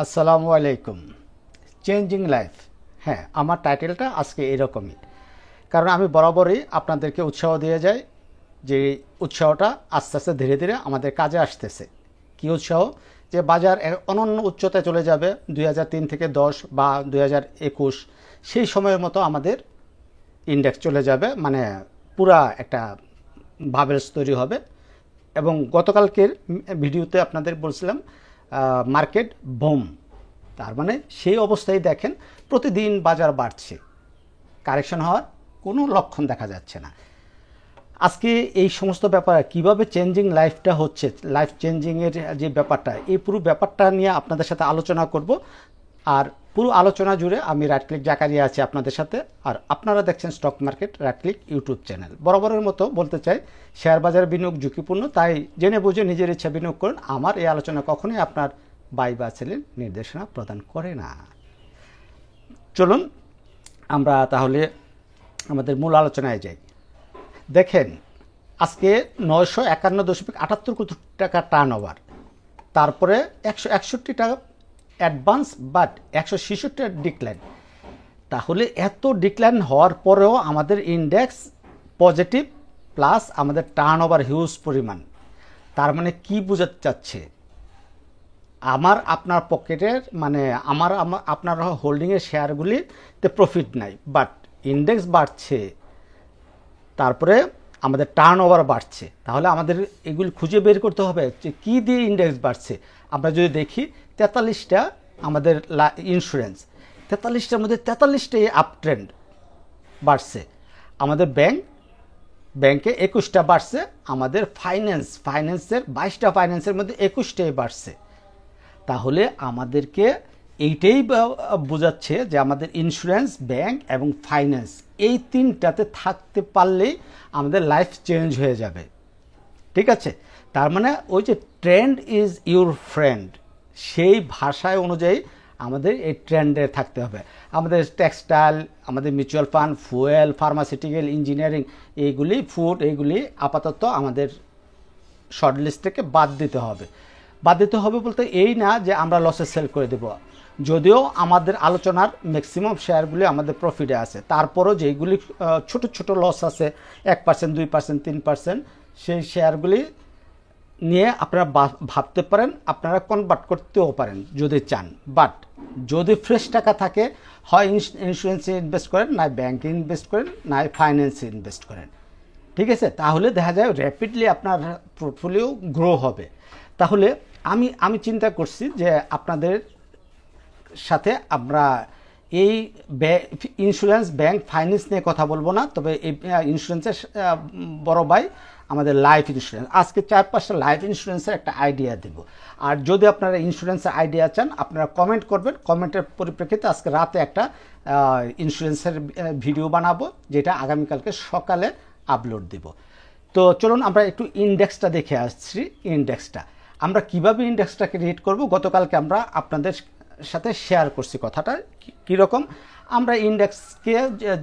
আসসালামু আলাইকুম। Changing life, হ্যাঁ, আমার টাইটেলটা আজকে এরকমই, কারণ আমি বরাবরই আপনাদেরকে উৎসাহ দিয়ে যাই যে উৎসাহটা আস্তে আস্তে ধীরে ধীরে আমাদের কাজে আসতেছে। কি উৎসাহ? যে বাজার অনন্য উচ্চতায় চলে যাবে 2003 থেকে 10 বা 2021, সেই সময়ের মতো আমাদের ইন্ডেক্স চলে যাবে, মানে পুরা একটা বাবেলস তৈরি হবে। এবং গতকালকের ভিডিওতে আপনাদের বলছিলাম মার্কেট বুম, তার মানে সেই অবস্থায় দেখেন প্রতিদিন বাজার বাড়ছে, কারেকশন হওয়ার কোনো লক্ষণ দেখা যাচ্ছে না। আজকে এই সমস্ত ব্যাপার কিভাবে চেঞ্জিং লাইফটা হচ্ছে, লাইফ চেঞ্জিংয়ের যে ব্যাপারটা, এই পুরো ব্যাপারটা নিয়ে আপনাদের সাথে আলোচনা করব। আর পুরো আলোচনা জুড়ে আমি রাইট ক্লিক জাকারিয়া আছি আপনাদের সাথে, আর আপনারা দেখছেন stock market right click YouTube channel. বরাবরের মতো বলতে চাই, শেয়ার বাজার বিনিয়োগ ঝুঁকিপূর্ণ, তাই জেনে বুঝে নিজের ইচ্ছা বিনিয়োগ করুন। আমার এই আলোচনা কখনোই আপনার বাই বা সেলের নির্দেশনা প্রদান করে না। চলুন আমরা তাহলে আমাদের মূল আলোচনায় যাই। দেখেন, আজকে 951.78 কোটি টাকা টার্ন ওভার, তারপরে 161 টাকা অ্যাডভান্স, বাট 166 ডিক্লাইন। তাহলে এত ডিক্লাইন হওয়ার পরেও আমাদের ইন্ডেক্স পজিটিভ, প্লাস আমাদের টার্ন ওভার হিউজ পরিমাণ। তার মানে কি বোঝাতে চাচ্ছে? আমার আপনার পকেটের মানে আপনার হোল্ডিংয়ের শেয়ারগুলিতে প্রফিট নাই, বাট ইন্ডেক্স বাড়ছে, তারপরে আমাদের টার্ন ওভার বাড়ছে। তাহলে আমাদের এগুলি খুঁজে বের করতে হবে যে কী দিয়ে ইন্ডেক্স বাড়ছে। আমরা যদি দেখি 43টা আমাদের ইন্স্যুরেন্স, 43টার মধ্যে 43টাই আপ ট্রেন্ড বাড়ছে। আমাদের ব্যাংকে 21টা বাড়ছে। আমাদের ফাইন্যান্সের 22টা ফাইন্যান্সের মধ্যে 21টাই বাড়ছে। তাহলে আমাদেরকে এইটাই বোঝাচ্ছে যে আমাদের ইন্স্যুরেন্স, ব্যাংক এবং ফাইন্যান্স, এই তিনটাতে থাকতে পারলেই আমাদের লাইফ চেঞ্জ হয়ে যাবে। ঠিক আছে? তার মানে ওই যে ট্রেন্ড ইজ ইউর ফ্রেন্ড, সেই ভাষায় অনুযায়ী আমাদের এই ট্রেন্ডে থাকতে হবে। আমাদের টেক্সটাইল, আমাদের mutual fund, fuel, pharmaceutical, engineering, food, এইগুলি আপাতত আমাদের শর্ট লিস্ট থেকে বাদ দিতে হবে। বলতে এই না যে আমরা লসে সেল করে দেব। যদিও আমাদের আলোচনার ম্যাক্সিমাম শেয়ারগুলি আমাদের প্রফিটে আছে, তারপরও যেইগুলি ছোট ছোট লস আছে 1%, 2%, 3%, সেই শেয়ারগুলি নিয়ে আপনারা ভাবতে পারেন, আপনারা কনভার্ট করতেও পারেন যদি চান। বাট যদি ফ্রেশ টাকা থাকে, হয় ইন্স্যুরেন্সে ইনভেস্ট করেন, না ব্যাংকে ইনভেস্ট করেন, না ফাইন্যান্সে ইনভেস্ট করেন। ঠিক আছে? তাহলে দেখা যায় র্যাপিডলি আপনার পোর্টফোলিও গ্রো হবে। তাহলে আমি চিন্তা করছি যে আপনাদের সাথে আমরা এই ইন্স্যুরেন্স, ব্যাংক, ফাইন্যান্স নিয়ে কথা বলবো না, তবে এই ইন্স্যুরেন্সের বড় ভাই আমাদের লাইফ ইন্স্যুরেন্স, আজকে 4-5টা লাইফ ইন্স্যুরেন্সের একটা আইডিয়া দেব। আর যদি আপনারা ইন্স্যুরেন্সের আইডিয়া চান, আপনারা কমেন্ট করবেন। কমেন্টের পরিপ্রেক্ষিতে আজকে রাতে একটা ইন্স্যুরেন্সের ভিডিও বানাবো, যেটা আগামীকালকে সকালে আপলোড দিব। তো চলুন আমরা একটু ইন্ডেক্সটা দেখে আসছি। আমরা কিভাবে ইন্ডেক্সটাকে রিড করব, গতকালকে আমরা আপনাদের সাথে শেয়ার করছি কথাটা কীরকম। আমরা ইন্ডেক্সকে,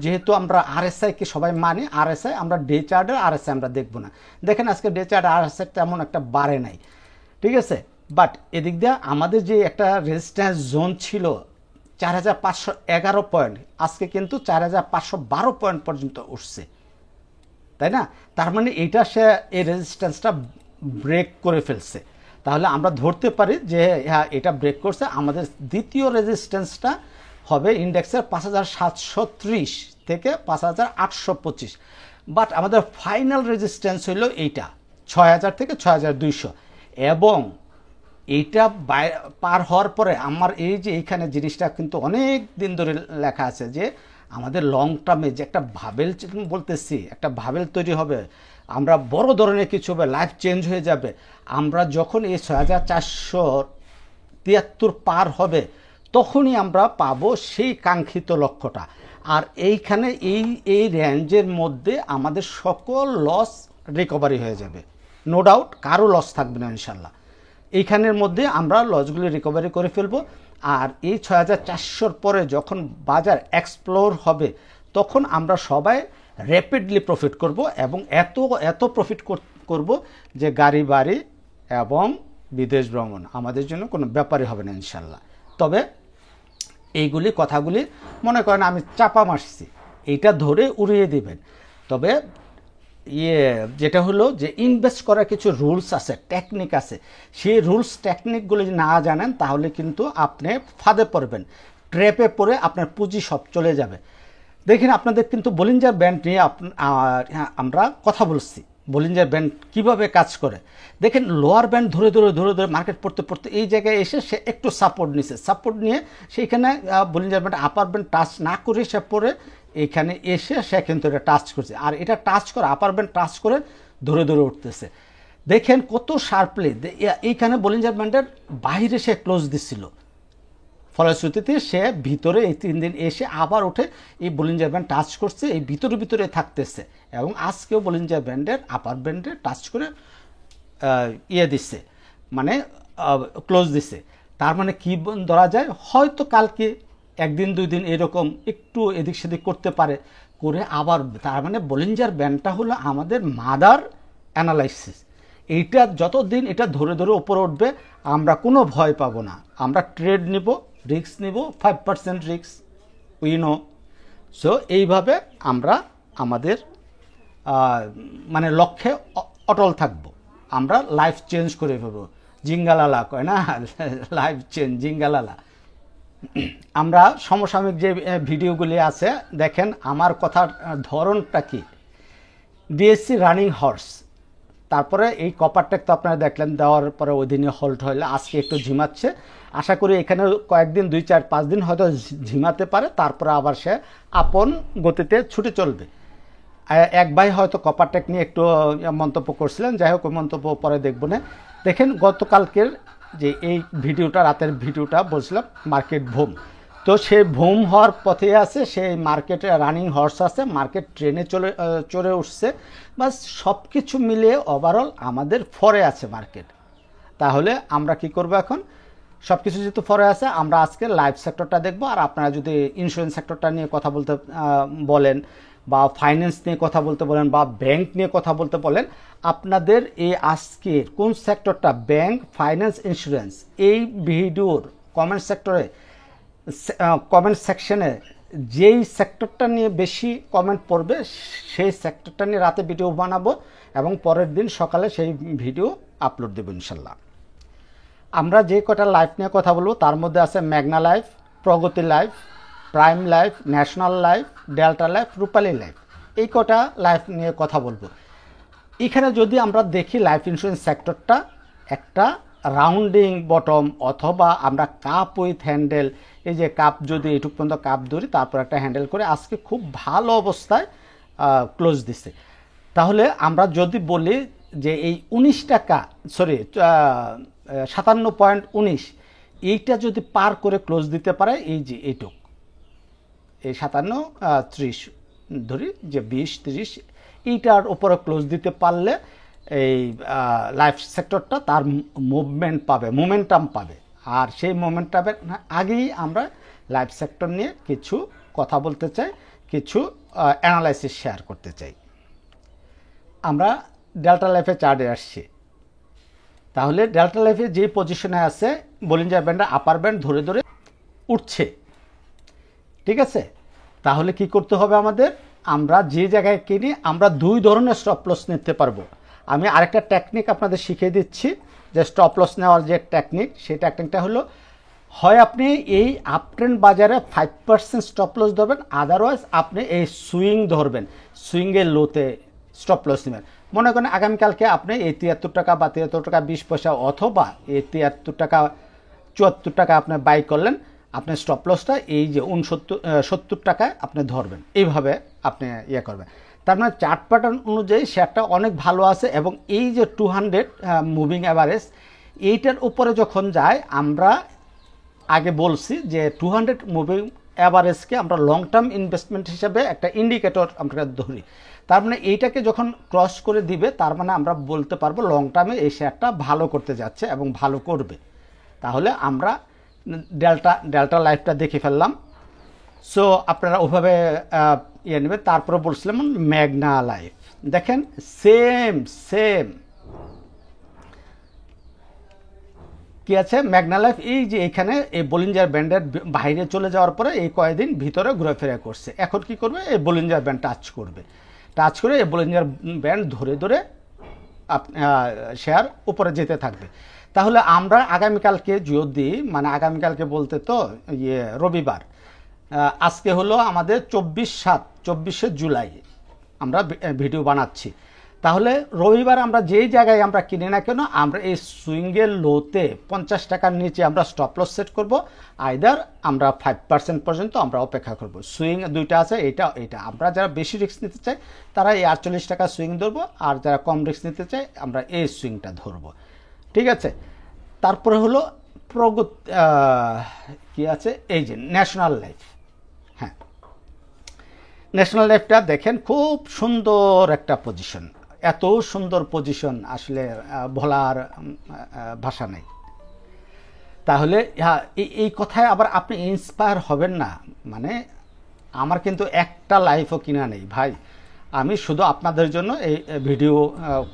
যেহেতু আমরা আরএসআইকে সবাই মানি, আরএসআই আমরা ডে চার্টের আরএসআই আমরা দেখব না। দেখেন আজকে ডে চার্ট আরএসআই তেমন একটা বাড়ে নাই, ঠিক আছে? বাট এদিক দিয়ে আমাদের যে একটা রেজিস্ট্যান্স জোন ছিল 4511 পয়েন্ট, আজকে কিন্তু 4512 পয়েন্ট পর্যন্ত উঠছে, তাই না? তার মানে এইটা সে এই রেজিস্ট্যান্সটা ব্রেক করে ফেলছে। তাহলে আমরা ধরতে পারি যে হ্যাঁ, এটা ব্রেক করছে। আমাদের দ্বিতীয় রেজিস্ট্যান্সটা হবে ইন্ডেক্সের 5730 থেকে 5825, বাট আমাদের ফাইনাল রেজিস্ট্যান্স হলো এইটা 6000 থেকে 6200। এবং এইটা পার হওয়ার পরে আমার এই যে এইখানে জিনিসটা কিন্তু অনেক দিন ধরে লেখা আছে যে আমাদের লং টার্মে যে একটা ভাবেল, বলতেছি একটা ভাবেল তৈরি হবে, আমরা বড় ধরনের কিছু হবে, লাইফ চেঞ্জ হয়ে যাবে। আমরা যখন এই 6473 পার হবে, তখনই আমরা পাবো সেই কাঙ্ক্ষিত লক্ষ্যটা। আর এইখানে এই রেঞ্জের মধ্যে আমাদের সকল লস রিকভারি হয়ে যাবে, নো ডাউট, কারো লস থাকবে না ইনশাল্লাহ। এইখানের মধ্যে আমরা লসগুলি রিকভারি করে ফেলবো। আর এই 6400 পরে যখন বাজার এক্সপ্লোর হবে, তখন আমরা সবাই র্যাপিডলি প্রফিট করব, এবং এত প্রফিট করব যে গাড়ি বাড়ি এবং বিদেশ ভ্রমণ আমাদের জন্য কোনো ব্যাপারই হবে না ইনশাল্লাহ। তবে এইগুলি কথাগুলি মনে করেন আমি চাপা মারছি, এইটা ধরে উড়িয়ে দিবেন। তবে যেটা হলো যে ইনভেস্ট করার কিছু রুলস আছে, টেকনিক আছে, সেই রুলস টেকনিকগুলি না জানেন তাহলে কিন্তু আপনি ফাঁদে পড়বেন, ট্র্যাপে পড়ে আপনার পুঁজি সব চলে যাবে। দেখেন আপনাদের কিন্তু বলিঞ্জার ব্যান্ড নিয়ে আমরা কথা বলছি, বলিঞ্জার ব্যান্ড কীভাবে কাজ করে। দেখেন লোয়ার ব্যান্ড ধরে ধরে ধরে ধরে মার্কেট পড়তে পড়তে এই জায়গায় এসে সে একটু সাপোর্ট নিছে, সাপোর্ট নিয়ে সেইখানে বলিঞ্জার ব্যান্ড আপার ব্যান্ড টাচ না করে সে পরে এখানে এসে সে কিন্তু এটা টাচ করছে, আর এটা টাচ করে আপার ব্যান্ড টাচ করে ধরে ধরে উঠতেছে। দেখেন কত শার্পলি এইখানে বলিঞ্জার ব্যান্ডের বাইরে সে ক্লোজ দিচ্ছিল, ফলশ্রুতিতে সে ভিতরে এই 3 দিন এসে আবার উঠে এই বলিঞ্জার ব্যান্ড টাচ করছে, এই ভিতরে ভিতরে থাকতেছে, এবং আজকেও বলিঞ্জার ব্যান্ডের আপার ব্যান্ডে টাচ করে দিচ্ছে, মানে ক্লোজ দিচ্ছে। তার মানে কি ধরা যায়, হয়তো কালকে 1 দিন 2 দিন এরকম একটু এদিক সেদিক করতে পারে, করে আবার, তার মানে বলিঞ্জার ব্যান্ডটা হলো আমাদের মাদার অ্যানালাইসিস। এইটা যতদিন এটা ধরে ধরে উপরে উঠবে আমরা কোনো ভয় পাবো না, আমরা ট্রেড নিব, রিস্ক নিব, 5% রিস্ক উইনো। সো এইভাবে আমরা আমাদের মানে লক্ষ্যে অটল থাকব, আমরা লাইফ চেঞ্জ করে ফেলবো। জিঙ্গালালা কয় না, লাইফ চেঞ্জ জিঙ্গালালা। আমরা সমসাময়িক যে ভিডিওগুলি আছে দেখেন আমার কথার ধরনটা কি, ডিএসসি রানিং হর্স, তারপরে এই কপারটেক তো আপনারা দেখলেন, দেওয়ার পরে ওই দিনে হোল্ড হলে আজকে একটু ঝিমাচ্ছে, আশা করি এখানে কয়েকদিন 2 4 5 দিন হয়তো ঝিমাতে পারে, তারপরে আবার সে আপন গতিতে ছুটে চলবে। এক ভাই হয়তো কপারটেক নিয়ে একটু মন্তব্য করছিলেন, যাই হোক ওই মন্তব্য পরে দেখব না। দেখেন গতকালকের যে এই ভিডিওটা, রাতের ভিডিওটা বলছিলাম মার্কেট বুম, তো সে বুম হওয়ার পথে আছে, সেই মার্কেটে রানিং হর্স আছে, মার্কেট ট্রেনে চড়ে উঠছে, বাস সব কিছু মিলিয়ে ওভারঅল আমাদের ফরে আছে মার্কেট। তাহলে আমরা কি করব এখন, সব কিছু যেহেতু ফরে আছে, আমরা আজকে লাইফ সেক্টরটা দেখব। আর আপনারা যদি ইন্স্যুরেন্স সেক্টরটা নিয়ে কথা বলতে বলেন, বা ফাইন্যান্স নিয়ে কথা বলতে বলেন, বা ব্যাংক নিয়ে কথা বলতে বলেন, আপনাদের এই আজকের কোন সেক্টরটা, ব্যাংক, ফাইন্যান্স, ইন্স্যুরেন্স, এই ভিডিওর কমেন্ট সেকশনে যেই সেক্টরটা নিয়ে বেশি কমেন্ট পড়বে সেই সেক্টরটা নিয়ে রাতে ভিডিও বানাবো, এবং পরের দিন সকালে সেই ভিডিও আপলোড দেবো ইনশাল্লাহ। আমরা যে কটা লাইফ নিয়ে কথা বলবো তার মধ্যে আছে মেঘনা Life, Pragati Life, Prime Life, National Life, Delta Life, Rupali Life, এই কটা লাইফ নিয়ে কথা বলবো। এখানে যদি আমরা দেখি লাইফ ইন্স্যুরেন্স সেক্টরটা একটা রাউন্ডিং বটম, অথবা আমরা কাপ উইথ হ্যান্ডেল, এই যে কাপ যদি এইটুক পর্যন্ত কাপ ধরি তারপর একটা হ্যান্ডেল করে আজকে খুব ভালো অবস্থায় ক্লোজ দিছে। তাহলে আমরা যদি বলি যে এই 19 টাকা, সরি 57.19, এইটা যদি পার করে ক্লোজ দিতে পারে, এই যে এইটুক, এই 57-30 ধরি, যে 20-30 এইটার উপরে ক্লোজ দিতে পারলে এই লাইফ সেক্টরটা তার মুভমেন্ট পাবে, মোমেন্টাম পাবে। আর সেই মোমেন্টামের আগেই আমরা লাইফ সেক্টর নিয়ে কিছু কথা বলতে চাই, কিছু অ্যানালাইসিস শেয়ার করতে চাই। আমরা ডেল্টা লাইফে চার্টে আসছি। তাহলে ডেল্টা লাইফে যে পজিশনে আছে, বলিঞ্জার ব্যান্ডের আপার ব্যান্ড ধরে ধরে উঠছে, ঠিক আছে। তাহলে কি করতে হবে আমাদের, আমরা যে জায়গায় কিনি আমরা 2 ধরনের স্টপ লস নিতে পারবো। আমি আরেকটা টেকনিক আপনাদের শিখিয়ে দিচ্ছি, যে স্টপ লস নেওয়ার যে টেকনিক, সেই টেকনিকটা হলো, হয় আপনি এই আপট্রেন্ড বাজারে 5% স্টপ লস ধরবেন, আদারওয়াইজ আপনি এই সুইং ধরবেন, সুইংয়ের লোতে স্টপ লস নেবেন। মনে করেন আগামীকালকে আপনি এই 73 টাকা বা 73 টাকা 20 পয়সা, অথবা এই 73 টাকা 74 টাকা আপনি বাই করলেন, আপনি স্টপ লসটা এই যে 70 টাকায় আপনি ধরবেন, এইভাবে আপনি করবেন। তার মানে চার্ট প্যাটার্ন অনুযায়ী শেয়ারটা অনেক ভালো আছে, এবং এই যে 200 মুভিং অ্যাভারেজ, এইটার উপরে যখন যায়, আমরা আগে বলছি যে 200 মুভিং অ্যাভারেজকে আমরা লং টার্ম ইনভেস্টমেন্ট হিসেবে একটা ইন্ডিকেটর আমরা ধরি। তার মানে এইটাকে যখন ক্রস করে দিবে, তার মানে আমরা বলতে পারবো লং টার্মে এই শেয়ারটা ভালো করতে যাচ্ছে এবং ভালো করবে। তাহলে আমরা ডেল্টা লাইফটা দেখে ফেললাম। সো আপনারা ওইভাবে নেবেন। তারপরে বলছিলাম মেঘনা লাইফ, দেখেন সেম কি আছে ম্যাগনা লাইফ এই যে এখানে এই বলিঞ্জার ব্যান্ডের বাইরে চলে যাওয়ার পরে এই কয়েকদিন ভিতরে ঘোরাফেরা করছে। এখন কি করবে, এই বলিঞ্জার ব্যান্ড টাচ করবে, টাচ করে এই বলিঞ্জার ব্যান্ড ধরে ধরে শেয়ার উপরে যেতে থাকবে। তাহলে আমরা আগামীকালকে যদি মানে আগামীকালকে বলতে তো রবিবার, আজকে হলো আমাদের 24 জুলাই আমরা ভিডিও বানাচ্ছি। তাহলে রবিবার আমরা যেই জায়গায় আমরা কিনি না কেন, আমরা এই সুইংয়ের লোতে 50 টাকার নিচে আমরা স্টপ লস সেট করব। আইদার আমরা 5% পর্যন্ত আমরা অপেক্ষা করব। সুইং দুইটা আছে, এটা আমরা যারা বেশি রিস্ক নিতে চাই তারা এই 48 টাকা সুইং ধরবো, আর যারা কম রিস্ক নিতে চাই আমরা এই সুইংটা ধরবো। ঠিক আছে। তারপরে হলো কি আছে, এই যে ন্যাশনাল লাইফ। হ্যাঁ, ন্যাশনাল লাইফটা দেখেন খুব সুন্দর একটা পজিশন, এত সুন্দর পজিশন আসলে বলার ভাষা নেই। তাহলে হ্যাঁ, এই কথায় আবার আপনি ইন্সপায়ার হবেন না। মানে আমার কিন্তু একটা লাইফও কিনা নেই ভাই, আমি শুধু আপনাদের জন্য এই ভিডিও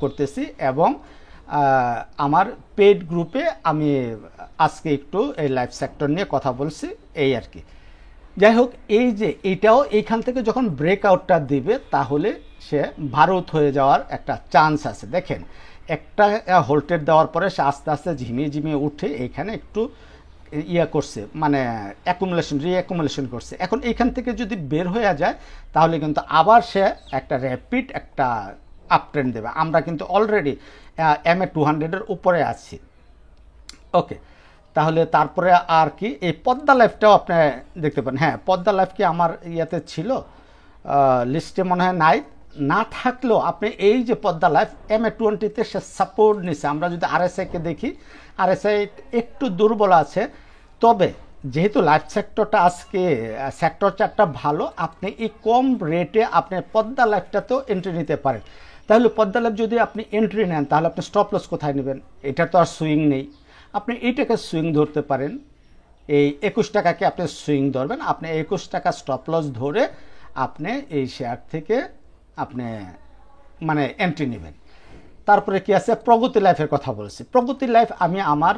করতেছি এবং আমার পেড গ্রুপে আমি আজকে একটু এই লাইফ সেক্টর নিয়ে কথা বলছি, এই আর কি। যাই হোক, এই যে এইটাও এইখান থেকে যখন ব্রেকআউটটা দিবে তাহলে সে ভারত হয়ে যাওয়ার একটা চান্স আছে। দেখেন একটা হোল্টেড দেওয়ার পরে সে আস্তে আস্তে ঝিমিয়ে ঝিমিয়ে উঠে এইখানে একটু করছে, মানে রিঅ্যাকুমুলেশন করছে। এখন এইখান থেকে যদি বের হয়ে যায় তাহলে কিন্তু আবার সে একটা র্যাপিড একটা আপ ট্রেন্ড দেবে। আমরা কিন্তু অলরেডি MA 200-এর উপরে আছি। ওকে, তাহলে তারপরে আর কি এই পদ্মা লাইফটাও আপনি দেখতে পান। হ্যাঁ, পদ্মা লাইফ কি আমার ইয়াতে ছিল, লিস্টে মনে হয় নাই, না থাকলেও আপনি এই যে পদ্মা লাইফ MA 20-তে সে সাপোর্ট নিছে। আমরা যদি RSI-কে দেখি, RSI একটু দুর্বল আছে, তবে যেহেতু লাইফ সেক্টরটা আজকে সেক্টর চারটা ভালো, আপনি এই কম রেটে আপনি পদ্মা লাইফটাতেও এন্ট্রি নিতে পারেন। তাহলে পদ্মা লাইফ যদি আপনি এন্ট্রি নেন তাহলে আপনি স্টপ লস কোথায় নেবেন? এটা তো আর সুইং নেই, আপনি এইটাকে সুইং ধরতে পারেন। এই 21 টাকাকে আপনি সুইং ধরবেন, আপনি 21 টাকা স্টপ লস ধরে আপনি এই শেয়ার থেকে আপনি মানে এন্ট্রি নেবেন। তারপরে কি আছে, প্রগতি লাইফের কথা বলছি। প্রগতি লাইফ আমি আমার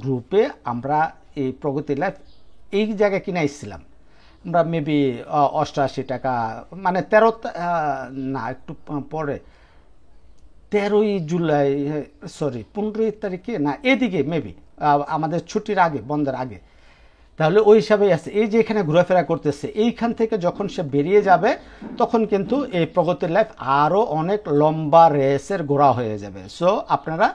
গ্রুপে আমরা এই প্রগতি লাইফ এই জায়গায় কিনে আসছিলাম আমরা মেবি 88 টাকা, মানে 13 না একটু পরে 13ই জুলাই, সরি 15 তারিখে না, এদিকে মেবি আমাদের ছুটির আগে, বন্ধের আগে। তাহলে ওই হিসাবেই আছে। এই যে এখানে ঘোরাফেরা করতেছে, এইখান থেকে যখন সে বেরিয়ে যাবে তখন কিন্তু এই প্রগতির লাইফ আরও অনেক লম্বা রেসের ঘোড়া হয়ে যাবে। সো আপনারা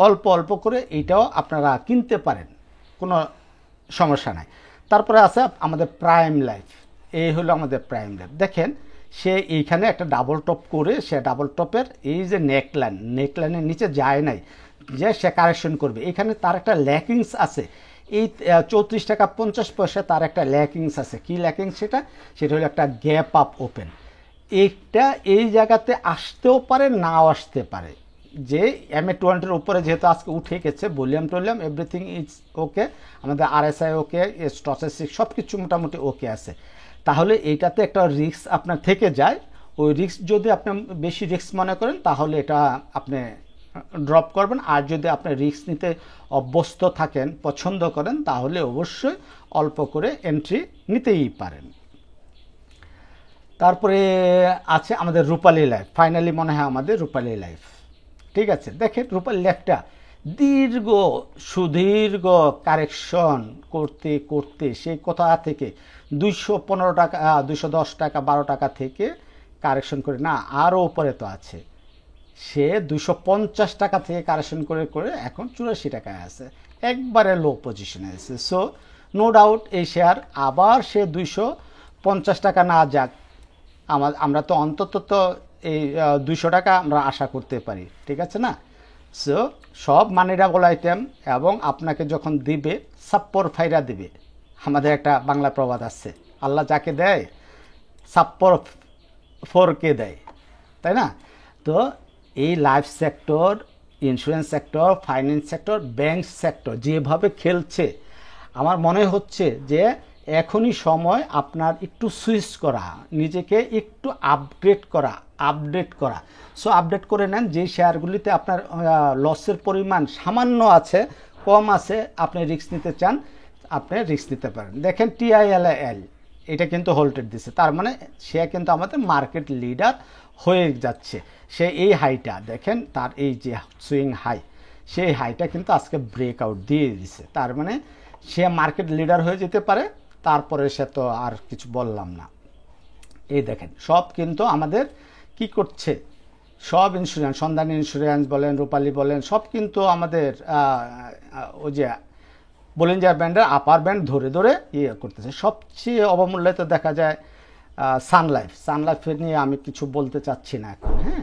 অল্প অল্প করে এইটাও আপনারা কিনতে পারেন, কোনো সমস্যা নাই। তারপরে আছে আমাদের প্রাইম লাইফ। এই হলো আমাদের প্রাইম লাইফ। দেখেন সে এইখানে একটা ডাবল টপ করে সে ডাবল টপের এই যে নেকলাইনের নিচে যায় নাই, যে সে কারেকশন করবে। এখানে তার একটা ল্যাকিংস আছে, এই 34 টাকা 50 পয়সা তার একটা ল্যাকিংস আছে। কি ল্যাকিংস সেটা হলো একটা গ্যাপ আপ ওপেন। এইটা এই জায়গাতে আসতেও পারে, নাও আসতে পারে। যে MA 200-এর উপরে যেহেতু আজকে উঠে গেছে, ভলিউম এভরিথিং ইজ ওকে, আমাদের RSI ওকে, স্ট্যাটিস্টিক্স সব কিছু মোটামুটি ওকে আছে। তাহলে এইটাতে একটা রিস্ক আপনার থেকে যায়। ওই রিস্ক যদি আপনি বেশি রিস্ক মনে করেন তাহলে এটা আপনি ড্রপ করবেন। আর যদি আপনি রিস্ক নিতে অভ্যস্ত থাকেন, পছন্দ করেন, তাহলে অবশ্যই অল্প করে এন্ট্রি নিতেই পারেন। তারপরে আছে আমাদের রূপালী লাইফ। ফাইনালি মনে হয় আমাদের রূপালী লাইফ। ঠিক আছে, দেখেন রূপালী লাইফটা সুদীর্ঘ কারেকশন করতে করতে সেই কোথা থেকে 215 টাকা, 210 টাকা, 12 টাকা থেকে কারেকশন করে, না আরও উপরে তো আছে, সে 250 টাকা থেকে কারেকশন করে করে এখন 84 টাকায় আছে, একবারে লো পজিশনে আছে। সো নো ডাউট এই শেয়ার আবার সে 250 টাকা না যাক, আমরা তো অন্তত তো এই 200 টাকা আমরা আশা করতে পারি, ঠিক আছে না? সো সব মানিডাবল আইটেম, এবং আপনাকে যখন দিবে সাপ্পর ফাইরা দিবে। আমাদের একটা বাংলা প্রবাদ আছে, আল্লাহ যাকে দেয় সাপ্পর ফোরকে দেয়, তাই না? তো এই life sector, insurance sector, finance sector, bank sector যেভাবে খেলছে, আমার মনে হচ্ছে যে এখনই সময় আপনার একটু সুইচ করা, নিজেকে একটু আপডেট করা। সো আপডেট করে নেন যে শেয়ারগুলিতে আপনার লসের পরিমাণ সামান্য আছে, কম আছে, আপনি রিস্ক নিতে চান, আপনি রিস্ক নিতে পারেন। দেখেন TILL এটা কিন্তু হোল্টেড দিছে, তার মানে সে কিন্তু আমাদের মার্কেট লিডার হয়ে যাচ্ছে। সে এই হাইটা দেখেন, তার এই যে সুইং হাই, সেই হাইটা কিন্তু আজকে ব্রেকআউট দিয়ে দিছে, তার মানে সে মার্কেট লিডার হয়ে যেতে পারে। তারপরে সে তো আর কিছু বললাম না। এই দেখেন সব কিন্তু আমাদের কি করছে, সব ইন্স্যুরেন্স, সন্ধানী ইন্স্যুরেন্স বলেন, রূপালী বলেন, সব কিন্তু আমাদের ওই যে বলিঞ্জার ব্যান্ডের আপার ব্যান্ড ধরে ধরে ইয়ে করতেছে। সবচেয়ে অবমূল্যায়িত দেখা যায় সানলাইফের নিয়ে আমি কিছু বলতে চাচ্ছি না এখন। হ্যাঁ,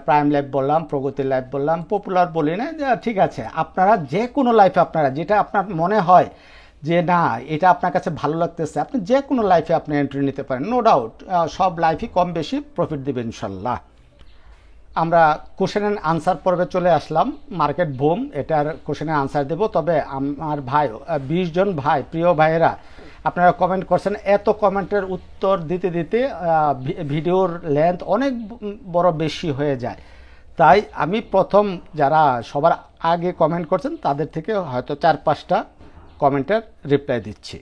প্রাইম লাইফ বললাম, প্রগতি লাইফ বললাম, পপুলার বলি না, ঠিক আছে। আপনারা যে কোনো লাইফে আপনারা যেটা আপনার মনে হয় যে না এটা আপনার কাছে ভালো লাগতেছে, আপনি যে কোনো লাইফে আপনি এন্ট্রি নিতে পারেন, নো ডাউট। সব লাইফই কম বেশি প্রফিট দেবে ইনশাল্লাহ। আমরা কোশ্চেন অ্যান্ড আনসার পর্বে চলে আসলাম, মার্কেট বুম, এটার কোশ্চেনের আনসার দেব। তবে আমার ভাই 20 জন ভাই, প্রিয় ভাইয়েরা, আপনারা কমেন্ট করছেন, এত কমেন্টের উত্তর দিতে দিতে ভিডিওর লেন্থ অনেক বড় বেশি হয়ে যায়। তাই আমি প্রথম যারা সবার আগে কমেন্ট করছেন তাদের থেকে হয়তো 4-5টা কমেন্টের রিপ্লাই দিচ্ছি।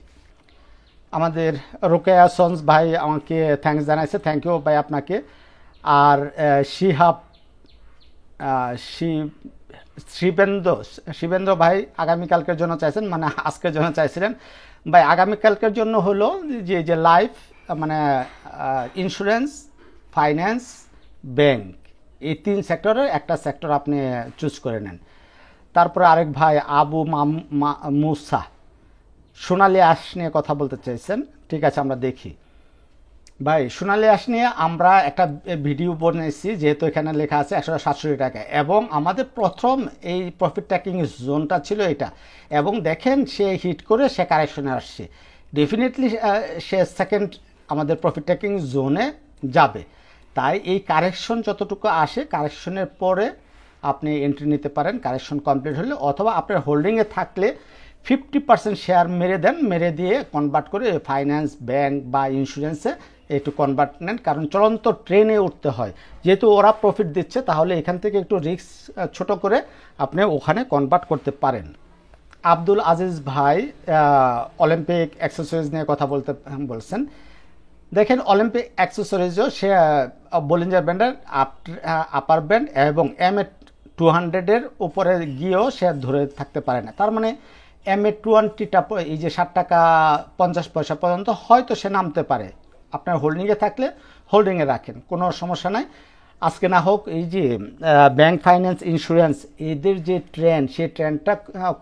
আমাদের রোকেয়া সন্স ভাই আমাকে থ্যাঙ্কস জানাইছে, থ্যাংক ইউ ভাই আপনাকে। আর শিবেন্দ্র ভাই আগামীকালকের জন্য চাইছেন, মানে আজকের জন্য চাইছিলেন ভাই। আগামীকালকের জন্য হলো যে লাইফ, মানে ইন্স্যুরেন্স, ফাইন্যান্স, ব্যাংক, এই 3 সেক্টরের একটা সেক্টর আপনি চুজ করে নেন। তারপরে আরেক ভাই আবু মুসা সোনালী আঁশ নিয়ে কথা বলতে চাইছেন, ঠিক আছে আমরা দেখি। ভাই সোনালী আঁশ নিয়ে আমরা একটা ভিডিও বানিয়েছি, যেহেতু এখানে লেখা আছে 167 টাকা, এবং আমাদের প্রথম এই প্রফিট ট্যাকিং জোনটা ছিল এটা, এবং দেখেন সে হিট করে সে কারেকশনে আসছে। ডেফিনেটলি সে সেকেন্ড আমাদের প্রফিট ট্যাকিং জোনে যাবে। তাই এই কারেকশন যতটুকু আসে, কারেকশনের পরে আপনি এন্ট্রি নিতে পারেন, কারেকশন কমপ্লিট হলে, অথবা আপনার হোল্ডিংয়ে থাকলে 50% শেয়ার মেরে দেন, মেরে দিয়ে কনভার্ট করে ফাইন্যান্স, ব্যাংক বা ইন্স্যুরেন্সে একটু কনভার্ট নেন। কারণ চলন্ত ট্রেনে উঠতে হয়, যেহেতু ওরা প্রফিট দিচ্ছে, তাহলে এখান থেকে একটু রিস্ক ছোট করে আপনি ওখানে কনভার্ট করতে পারেন। আব্দুল আজিজ ভাই অলিম্পিক অ্যাক্সেসরিজ নিয়ে কথা বলছেন। দেখেন অলিম্পিক অ্যাক্সেসরিজও সে বলিঞ্জার ব্যান্ডের আপার ব্যান্ড এবং MA200-এর উপরে গিয়েও সে ধরে থাকতে পারে না। তার মানে MA20টা এই যে 60 টাকা 50 পয়সা পর্যন্ত হয়তো সে নামতে পারে। আপনার হোল্ডিংয়ে থাকলে হোল্ডিংয়ে রাখেন, কোনো সমস্যা নাই। আজকে না হোক এই যে ব্যাংক, ফাইন্যান্স, ইন্স্যুরেন্স, এদের যে ট্রেন্ড, সেই ট্রেন্ডটা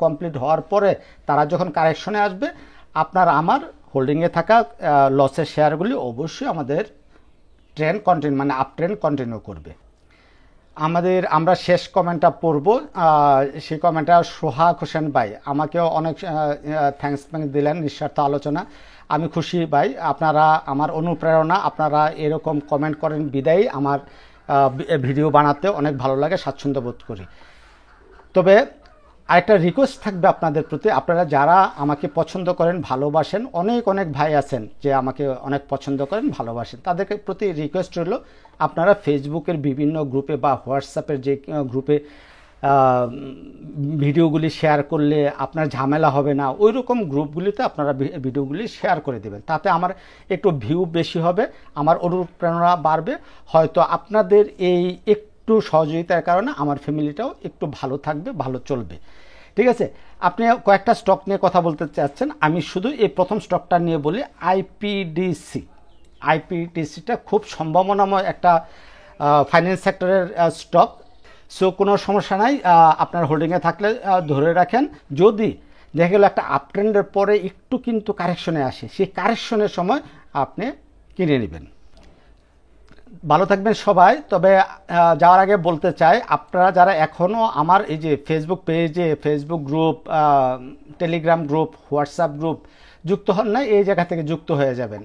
কমপ্লিট হওয়ার পরে তারা যখন কারেকশনে আসবে, আপনার আমার হোল্ডিংয়ে থাকা লসের শেয়ারগুলি অবশ্যই আমাদের ট্রেন্ড কন্টিনিউ, মানে আপ ট্রেন্ড কন্টিনিউ করবে। আমরা শেষ কমেন্টটা পড়ব। সেই কমেন্টটা সোহাগ হোসেন ভাই আমাকেও অনেক থ্যাঙ্কস দিলেন, নিঃস্বার্থ আলোচনা। আমি খুশি ভাই, আপনারা আমার অনুপ্রেরণা, আপনারা এরকম কমেন্ট করেন বিদায়ী আমার ভিডিও বানাতে অনেক ভালো লাগে, স্বাচ্ছন্দ্য বোধ করি। তবে আরেকটা রিকোয়েস্ট থাকবে আপনাদের প্রতি, আপনারা যারা আমাকে পছন্দ করেন, ভালোবাসেন, অনেক ভাই আছেন যে আমাকে অনেক পছন্দ করেন, ভালোবাসেন, তাদেরকে প্রতি রিকোয়েস্ট রইল, আপনারা ফেসবুকের বিভিন্ন গ্রুপে বা হোয়াটসঅ্যাপের যে গ্রুপে ভিডিওগুলি শেয়ার করলে আপনার ঝামেলা হবে না, ওই রকম গ্রুপগুলিতে আপনারা ভিডিওগুলি শেয়ার করে দেবেন। তাতে আমার একটু ভিউ বেশি হবে, আমার অনুপ্রেরণা বাড়বে, হয়তো আপনাদের এই একটু সহযোগিতার কারণে আমার ফ্যামিলিটাও একটু ভালো থাকবে, ভালো চলবে। ঠিক আছে, আপনি কয়েকটা স্টক নিয়ে কথা বলতে চাচ্ছেন, আমি শুধু এই প্রথম স্টকটা নিয়ে বলি। আইপিডিসিটা খুব সম্ভাবনাময় একটা ফাইন্যান্স সেক্টরের স্টক। সো কোনো সমস্যা নাই, আপনার হোল্ডিংয়ে থাকলে ধরে রাখেন। যদি দেখা গেল একটা আপ ট্রেন্ডের পরে একটু কিন্তু কারেকশনে আসে, সেই কারেকশনের সময় আপনি কিনে নেবেন। ভালো থাকবেন সবাই। তবে যাওয়ার আগে বলতে চাই, আপনারা যারা এখনও আমার এই যে ফেসবুক পেজে, Facebook group, Telegram group, WhatsApp group যুক্ত হন না, এই জায়গা থেকে যুক্ত হয়ে যাবেন।